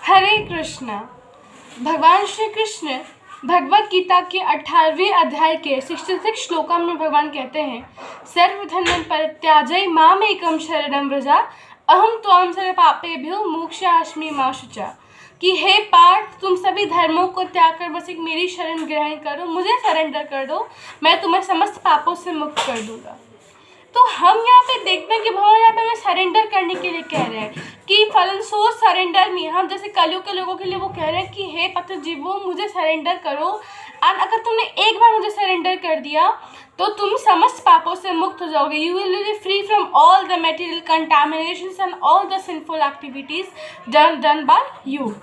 हरे कृष्णा। भगवान श्री कृष्ण भगवत गीता के 18वें अध्याय के 66 श्लोका में भगवान कहते हैं, सर्वधर्म परित्याजय मामेकं शरणं व्रज अहम त्वां सर्वपापेभ्यो मोक्षयास्मि मा शुचा। कि हे पार्थ, तुम सभी धर्मों को त्याग कर बस एक मेरी शरण ग्रहण करो, मुझे सरेंडर कर दो, मैं तुम्हें समस्त पापों से मुक्त कर दूंगा। तो हम यहाँ पे देखते हैं कि भगवान यहाँ पे हमें सरेंडर करने के लिए कह रहे हैं कि फलन सो सरेंडर मी। हम जैसे कलयुग के लोगों के लिए वो कह रहे हैं कि हे पत्र जीवो, मुझे सरेंडर करो। और अगर तुमने एक बार मुझे सरेंडर कर दिया तो तुम समस्त पापों से मुक्त हो जाओगे। You will be free from all the material contaminations and all the sinful activities done by you.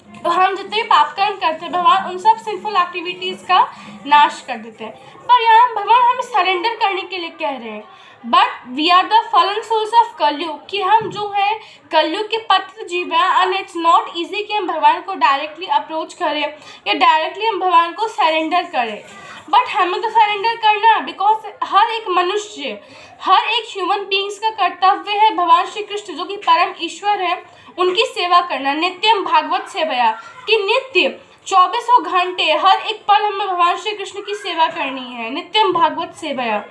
तो हम जितने भी पाप कर्म करते हैं भगवान उन सब सिंफुल एक्टिविटीज़ का नाश कर देते हैं। पर यहाँ भगवान हमें सरेंडर करने के लिए कह रहे हैं। बट वी आर द फलन सोल्स ऑफ कलयुग, कि हम जो है कलयुग के पतित जीव हैं एंड इट्स नॉट ईजी कि हम भगवान को डायरेक्टली अप्रोच करें या डायरेक्टली हम भगवान को सरेंडर करें। बट हमें तो सरेंडर करना है, बिकॉज हर एक मनुष्य, हर एक ह्यूमन बींग्स का कर्तव्य है भगवान श्री कृष्ण जो कि परम ईश्वर है उनकी सेवा करना। नित्यम भागवत सेवया, कि नित्य 24 घंटे हर एक पल हमें भगवान श्री कृष्ण की सेवा करनी है, नित्यम भागवत सेवया।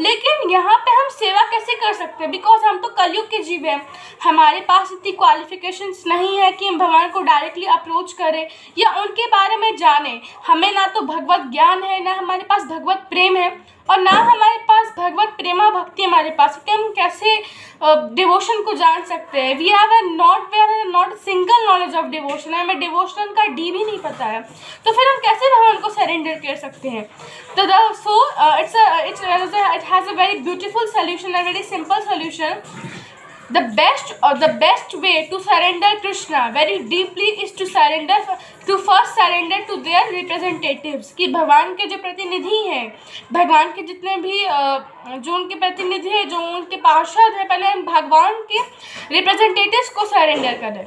लेकिन यहाँ पे हम सेवा कैसे कर सकते हैं, बिकॉज हम तो कलयुग के जीव हैं, हमारे पास इतनी क्वालिफिकेशंस नहीं है कि हम भगवान को डायरेक्टली अप्रोच करें या उनके बारे में जानें। हमें ना तो भगवत ज्ञान है, ना हमारे पास भगवत प्रेम है और ना हमारे पास भगवत प्रेमा भक्ति हमारे पास है कि हम कैसे डिवोशन को जान सकते हैं। We have not single knowledge of devotion, हमें डिवोशन का डी भी नहीं पता है, तो फिर हम कैसे भगवान को सरेंडर कर सकते हैं। तो it has a very beautiful solution, a very simple solution. The best way to surrender Krishna very deeply is to first surrender to their representatives। कि भगवान के जो प्रतिनिधि हैं, भगवान के जितने भी जो उनके प्रतिनिधि हैं, जो उनके पार्षद हैं, पहले हम भगवान के रिप्रेजेंटेटिव्स को सरेंडर करें।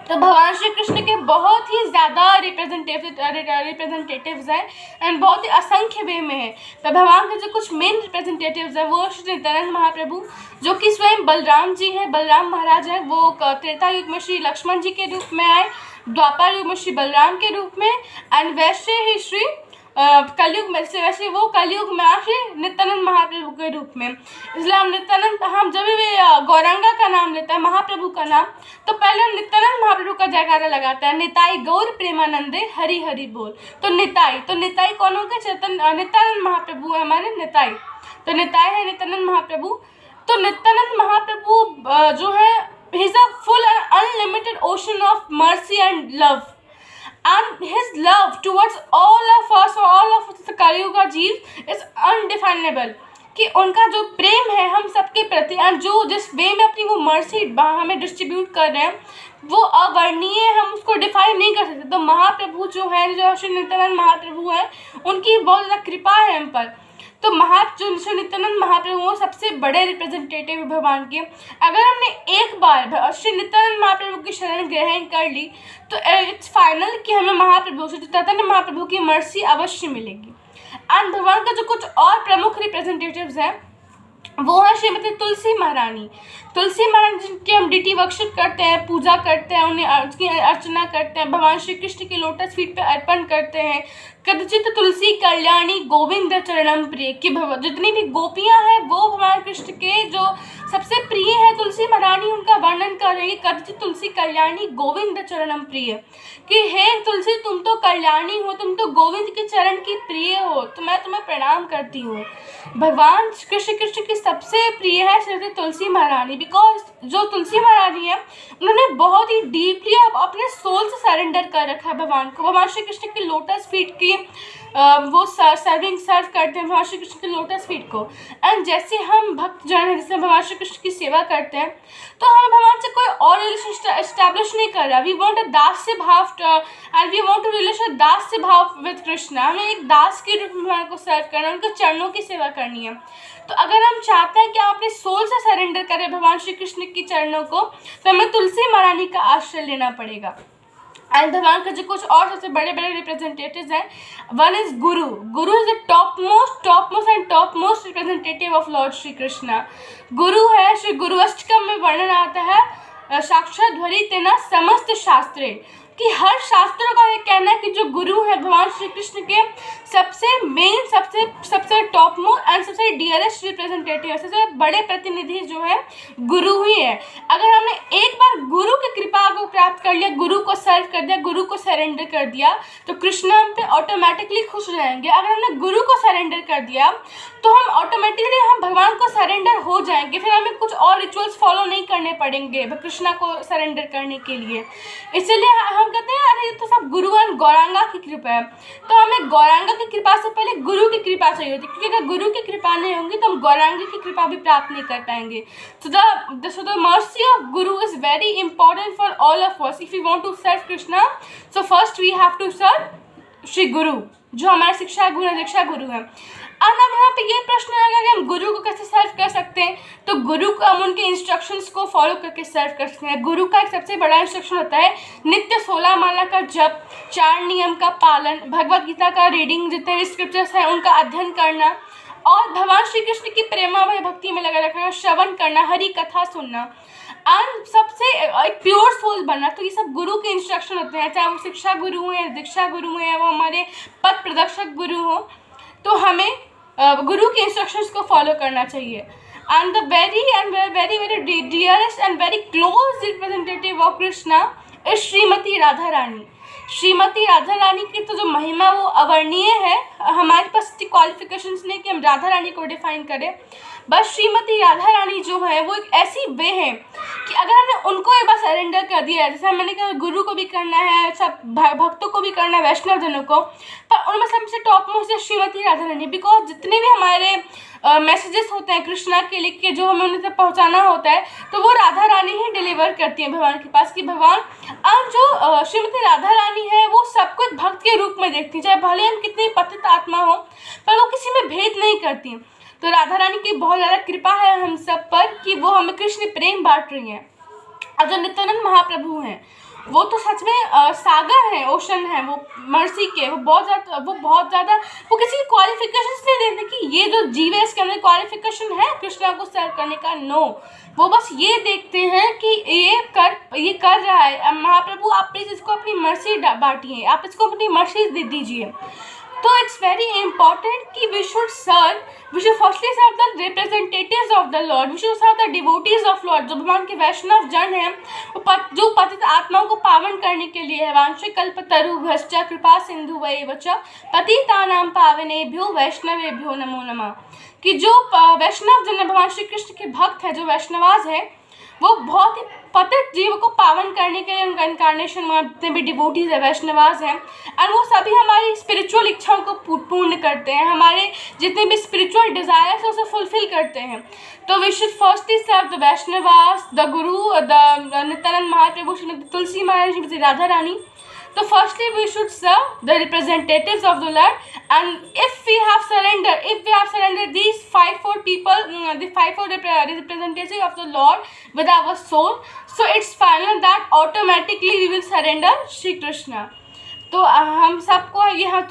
तो भगवान श्री कृष्ण के बहुत ही ज़्यादा रिप्रेजेंटेटिव्स हैं एंड बहुत ही असंख्य वे में है। तो भगवान के जो कुछ मेन रिप्रेजेंटेटिव्स हैं वो श्री नित्यानंद महाप्रभु, जो कि स्वयं बलराम जी हैं, बलराम महाराज हैं। वो त्रेता युग में श्री लक्ष्मण जी के रूप में आए, द्वापर युग में श्री बलराम के रूप में, एंड वैसे ही श्री कलयुग में से वैसे वो कलयुग में आए नित्यानंद महाप्रभु के रूप में। इसलिए हम नित्यानंद, हम जब भी गौरांगा का नाम लेते हैं, महाप्रभु का नाम, तो पहले हम नित्यानंद महाप्रभु का जयकारा लगाता है, निताई गौर प्रेमानंदे हरि हरि बोल। तो निताई कौन हो गए? नित्यानंद महाप्रभु है हमारे निताई। तो निताई है नित्यानंद महाप्रभु। तो नित्यानंद महाप्रभु जो है he is a full and unlimited ocean of mercy and love, and his love towards all of us the कलयुग जीव is undefinable। कि उनका जो प्रेम है हम सबके प्रति और जो जिस वे में अपनी वो मर्सी हमें डिस्ट्रीब्यूट कर रहे हैं वो अवर्णीय है, हम उसको डिफाइन नहीं कर सकते। तो महाप्रभु जो है, जो श्री नित्यानंद महाप्रभु हैं, उनकी बहुत ज़्यादा कृपा है हम पर। तो जो श्री नित्यानंद महाप्रभु वो सबसे बड़े रिप्रेजेंटेटिव भगवान के। अगर हमने एक बार श्री नित्यानंद महाप्रभु की शरण ग्रहण कर ली तो इट्स फाइनल कि हमें महाप्रभु श्री चैतन्य महाप्रभु की मर्सी अवश्य मिलेगी। एंड भगवान का जो कुछ और प्रमुख रिप्रेजेंटेटिव्स हैं वो है श्रीमती तुलसी महारानी। तुलसी महारानी जिनकी हम डीटी वर्शिप करते हैं, पूजा करते हैं, उन्हें उसकी अर्चना करते हैं, भगवान श्री कृष्ण के लोटस फीट पे अर्पण करते हैं। कदचित तुलसी कल्याणी गोविंद चरणम प्रिय, कि जितनी भी गोपियां हैं वो भगवान कृष्ण के जो सबसे प्रिय है तुलसी महारानी, उनका वर्णन करेंगे। कदचित तुलसी कल्याणी गोविंद चरणम प्रिय, कि हे तुलसी तुम तो कल्याणी हो, तुम तो गोविंद के चरण की प्रिय हो, तो मैं तुम्हें प्रणाम करती हूँ। भगवान कृष्ण की सबसे प्रिय है श्रीमती तुलसी महारानी, बिकॉज जो तुलसी महारानी है उन्होंने बहुत ही डीपली अपने सोल से सरेंडर कर रखा है भगवान को। भगवान श्री कृष्ण की लोटस फीट की वो सर्व करते हैं भगवान श्री कृष्ण के लोटस फीट को। एंड जैसे हम भक्त जन हैं, जैसे भगवान श्री कृष्ण की सेवा करते हैं, तो हमें भगवान से कोई और रिलेशन एस्टैब्लिश नहीं कर रहा। वी वॉन्ट अ दास्य भाव and we want to relation दास्य भाव विद कृष्ण। हमें एक दास के रूप में भगवान को सर्व करना है, उनके चरणों की सेवा करनी है। तो अगर हम चाहते हैं कि हम अपने सोल से सरेंडर करें भगवान श्री कृष्ण की चरणों को, तो हमें तुलसी महारानी का आश्रय लेना पड़ेगा। एंड भगवान के जो कुछ और सबसे बड़े बड़े रिप्रेजेंटेटिव्स हैं, one is Guru. Guru is the top most representative of Lord Shri Krishna. गुरु है, श्री गुरु अष्टकम में वर्णन आता है साक्षात ध्वरिते न समस्त शास्त्रे, कि हर शास्त्रों का ये कहना है कि जो गुरु है भगवान श्री कृष्ण के सबसे मेन, सबसे टॉप मोस्ट एंड सबसे डियरेस्ट रिप्रेजेंटेटिव, सबसे बड़े प्रतिनिधि जो है गुरु ही है। अगर हमने एक बार गुरु की कृपा को प्राप्त कर लिया, गुरु को सर्व कर दिया, गुरु को सरेंडर कर दिया, तो कृष्ण हम पे ऑटोमेटिकली खुश हो जाएंगे। अगर हमने गुरु को सरेंडर कर दिया तो हम ऑटोमेटिकली हम भगवान को सरेंडर हो जाएंगे, फिर हमें कुछ और रिचुअल्स फॉलो नहीं करने पड़ेंगे कृष्णा को सरेंडर करने के लिए। इसलिए हम कहते हैं अरे ये तो सब गुरु और गौरांगा की कृपा है, तो हमें गौरांगा की कृपा से पहले गुरु की कृपा चाहिए होती है, क्योंकि अगर गुरु की कृपा नहीं होगी तो हम गौरांगी की कृपा भी प्राप्त नहीं कर पाएंगे। So the mercy of Guru is very important for all of us. If we want to serve Krishna, so first we have to serve Shri गुरु, जो हमारे शिक्षा गुरु दीक्षा गुरु है। अब यहाँ पे ये प्रश्न आएगा कि हम गुरु को कैसे सर्व कर सकते हैं, तो गुरु को हम उनके इंस्ट्रक्शंस को फॉलो करके सर्व कर सकते हैं। गुरु का एक सबसे बड़ा इंस्ट्रक्शन होता है नित्य 16 माला का जप, 4 नियम का पालन, भगवत गीता का रीडिंग, जितने भी स्क्रिप्चर्स हैं उनका अध्ययन करना, और भगवान श्री कृष्ण की प्रेमामय भक्ति में लगा रखना, श्रवण करना, हरि कथा सुनना, और सबसे एक प्योर सोल बनना। तो ये सब गुरु के इंस्ट्रक्शन होते हैं, चाहे वो शिक्षा गुरु हो या दीक्षा गुरु हो या वो हमारे पथ प्रदर्शक गुरु हो, तो हमें गुरु के इंस्ट्रक्शंस को फॉलो करना चाहिए। And the very dearest and very close representative of Krishna is Shrimati Radha Rani. Shrimati Radha Rani की तो जो महिमा वो अवर्णीय है, हमारे पास इतनी क्वालिफिकेशंस नहीं कि हम राधा रानी को डिफाइन करें, बस श्रीमती राधा रानी जो है वो एक ऐसी वे है कि अगर हमने उनको एक बार सरेंडर कर दिया है, जैसे मैंने कहा गुरु को भी करना है, सब भक्तों को भी करना है, वैष्णव जनों को, पर उनमें सबसे टॉप मोस्ट है श्रीमती राधा रानी। बिकॉज जितने भी हमारे मैसेजेस होते हैं कृष्णा के लिए कि जो हमें उन्हें तक पहुँचाना होता है, तो वो राधा रानी ही डिलीवर करती है भगवान के पास, कि भगवान और जो श्रीमती राधा रानी है वो सबको एक भक्त के रूप में देखती है, चाहे भले हम कितनी पतित आत्मा हो, पर वो किसी में भेद नहीं करती। तो राधा रानी की बहुत ज़्यादा कृपा है हम सब पर कि वो हमें कृष्ण प्रेम बांट रही हैं। और जो नित्यानंद महाप्रभु हैं वो तो सच में सागर है, ओशन है, वो मर्सी के, वो बहुत ज़्यादा वो किसी क्वालिफिकेशंस नहीं देते कि ये जो जीव है इसके अंदर क्वालिफिकेशन है कृष्णा को सर्व करने का, नो। वो बस ये देखते हैं कि ये कर रहा है, महाप्रभु आप प्लीज़ इसको अपनी मर्सी बांटिए, आप इसको अपनी मर्सी दे दीजिए। तो इट्स वेरी इंपॉर्टेंट कि we should firstly serve the representatives of the lord, we should serve the devotees of lord. जो भगवान के वैष्णव जन हैं वो जो पतित आत्माओं को पावन करने के लिए है। वांछे कल्पतरुभ्यश्च कृपा सिंधुवैव च पतितानां पावनेभ्यो वैष्णवेभ्यो नमो नमः। कि जो वैष्णव जन है, भगवान श्री कृष्ण के भक्त है, जो वैष्णवाज है, वो बहुत ही पतित जीव को पावन करने के लिए उनका इनकारनेशन में जितने भी डिवोटीज है, वैष्णवाज हैं, और वो सभी हमारी स्पिरिचुअल इच्छाओं को पूर्ण करते हैं, हमारे जितने भी स्पिरिचुअल डिज़ायर्स हैं उसे फुलफिल करते हैं। तो we should firstly serve the Vaishnavas, the guru, the Nityananda Mahaprabhu, Shrimati Tulsi Maharaj, Shrimati Radha Rani. So firstly we should serve the representatives of the Lord, and if we have surrendered these 5-4 people, the 5-4 representatives of the Lord with our soul, so it's final that automatically we will surrender Shri Krishna. तो हम सबको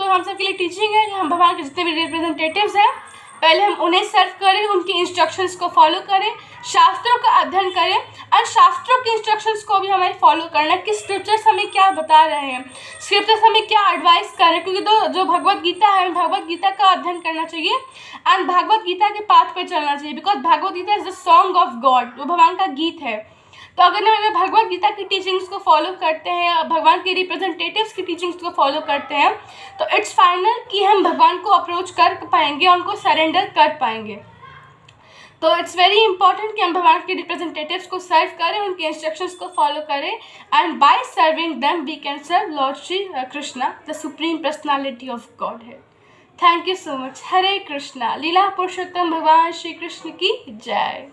हम सबके लिए teaching है कि हम भगवान के जितने भी रिप्रेजेंटेटिव्स हैं पहले हम उन्हें सर्व करें, उनकी इंस्ट्रक्शंस को फॉलो करें, शास्त्रों का अध्ययन करें, और शास्त्रों के इंस्ट्रक्शंस को भी हमें फॉलो करना है कि स्क्रिप्चर्स हमें क्या बता रहे हैं, स्क्रिप्चर्स हमें क्या एडवाइस कर रहे हैं। क्योंकि जो भगवत गीता है, हमें भगवत गीता का अध्ययन करना चाहिए एंड भगवत गीता के पाथ पे चलना चाहिए, because Bhagavad Gita is the song of God, वो भगवान का गीत है। तो अगर हम भगवत गीता की टीचिंग्स को फॉलो करते हैं, भगवान के रिप्रेजेंटेटिव्स की टीचिंग्स को फॉलो करते हैं, तो इट्स फाइनल कि हम भगवान को अप्रोच कर पाएंगे, उनको सरेंडर कर पाएंगे। तो इट्स वेरी इंपॉर्टेंट कि हम भगवान के रिप्रेजेंटेटिव्स को सर्व करें, उनके इंस्ट्रक्शंस को फॉलो करें, and by serving them we can serve lord Shri Krishna, the supreme personality of god है। Thank you so much. Hare Krishna. Leela Purushottam भगवान श्री कृष्ण की जय।